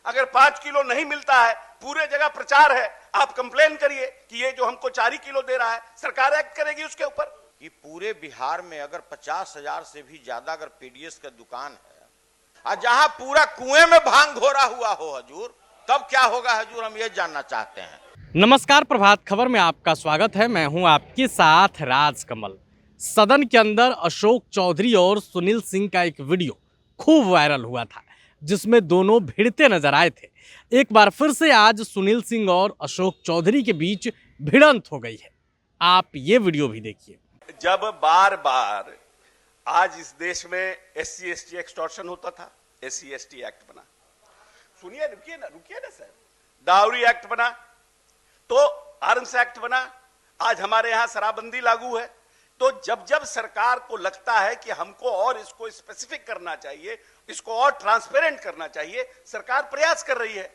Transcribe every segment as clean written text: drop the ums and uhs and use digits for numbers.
अगर 5 किलो नहीं मिलता है, पूरे जगह प्रचार है, आप कंप्लेन करिए कि ये जो हमको 4 किलो दे रहा है, सरकार एक्ट करेगी उसके ऊपर। कि पूरे बिहार में अगर 50,000 से भी ज्यादा अगर पीडीएस का दुकान है और जहां पूरा कुएं में भांग घोरा हुआ हो हजूर, तब क्या होगा हजूर, हम ये जानना चाहते हैं। नमस्कार, प्रभात खबर में आपका स्वागत है। मैं हूं आपके साथ राजकमल। सदन के अंदर अशोक चौधरी और सुनील सिंह का एक वीडियो खूब वायरल हुआ था, जिसमें दोनों भिड़ते नजर आए थे। एक बार फिर से आज सुनील सिंह और अशोक चौधरी के बीच भिड़ंत हो गई है। आप ये वीडियो भी देखिए। जब बार बार आज इस देश में SC ST एक्सटॉर्शन होता था, SC ST एक्ट बना, सुनिए, रुकिए ना सर, डाउरी एक्ट बना, तो आर्म्स एक्ट बना, आज हमारे यहां शराबबंदी लागू है। तो जब जब सरकार को लगता है कि हमको और इसको स्पेसिफिक करना चाहिए, इसको और ट्रांसपेरेंट करना चाहिए, सरकार प्रयास कर रही है।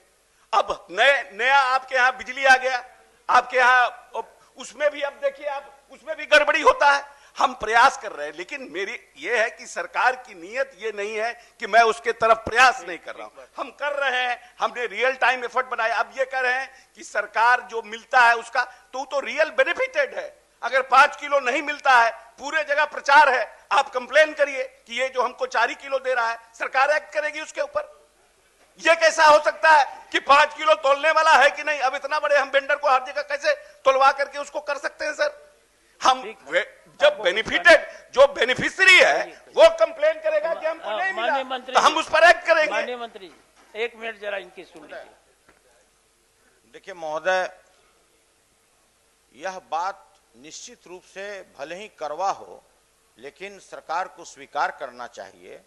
अब नया आपके यहां बिजली आ गया, आपके यहां उसमें भी अब देखिए, आप उसमें भी गड़बड़ी होता है। हम प्रयास कर रहे हैं, लेकिन मेरी यह है कि सरकार की नीयत ये नहीं है कि मैं उसके तरफ प्रयास नहीं कर रहा हूं, हम कर रहे हैं, हमने रियल टाइम एफर्ट बनाया। अब ये कह रहे हैं कि सरकार जो मिलता है उसका तो रियल बेनिफिटेड है। अगर 5 किलो नहीं मिलता है, पूरे जगह प्रचार है, आप कंप्लेन करिए कि ये जो हमको 4 किलो दे रहा है, सरकार एक्ट करेगी उसके ऊपर। यह कैसा हो सकता है कि 5 किलो तोलने वाला है कि नहीं? अब इतना बड़े हम वेंडर को हर जगह कैसे तोलवा करके उसको कर सकते हैं सर? हम जब बेनिफिटेड जो बेनिफिशियरी है वो कंप्लेन करेगा कि हमको नहीं मिला, तो हम उस पर एक्ट करेंगे। माननीय मंत्री, 1 मिनट जरा इनकी सुन लीजिए। देखिए महोदय, यह बात निश्चित रूप से भले ही कड़वा हो, लेकिन सरकार को स्वीकार करना चाहिए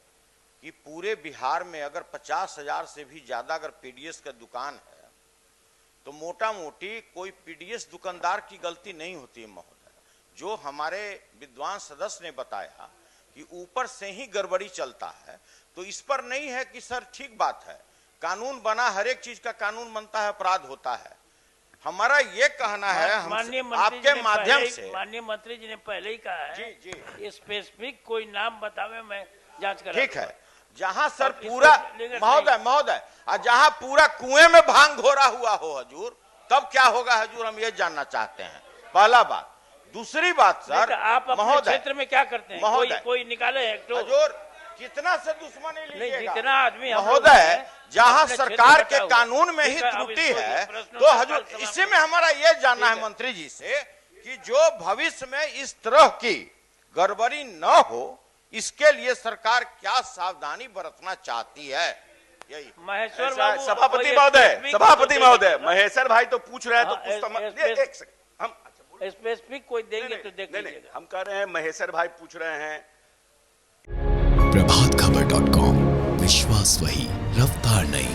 कि पूरे बिहार में अगर 50,000 से भी ज्यादा अगर पीडीएस का दुकान है, तो मोटा मोटी कोई पीडीएस दुकानदार की गलती नहीं होती है महोदय। जो हमारे विद्वान सदस्य ने बताया कि ऊपर से ही गड़बड़ी चलता है, तो इस पर नहीं है कि सर ठीक बात है, कानून बना, हर एक चीज का कानून बनता है, अपराध होता है। हमारा ये कहना है, हम आपके माध्यम से, माननीय मंत्री जी ने पहले ही कहा है, जी स्पेसिफिक कोई नाम बतावे, मैं जांच कर। ठीक है, जहां सर पूरा महोदय जहां पूरा कुएं में भांग घोरा हुआ हो हजूर, तब क्या होगा हजूर, हम ये जानना चाहते हैं। पहला बात। दूसरी बात सर, आप अपने क्षेत्र में क्या करते हैं? कोई निकाले हजूर, कितना से दुश्मनी लीजिएगा? जितना आदमी महोदय, जहां सरकार के कानून में ही त्रुटि है, तो हजूर इसी में हमारा ये जानना है मंत्री जी से कि जो भविष्य में इस तरह की गड़बड़ी न हो, इसके लिए सरकार क्या सावधानी बरतना चाहती है? यही महेश्वर बाबू, सभापति महोदय, महेश्वर भाई तो पूछ रहे हैं, तो एक सेकंड, हम स्पेसिफिक कोई देंगे तो देख लीजिएगा। हम कह रहे हैं, महेश्वर भाई पूछ रहे हैं। प्रभातखबर.com, विश्वास वही, रफ्तार नहीं।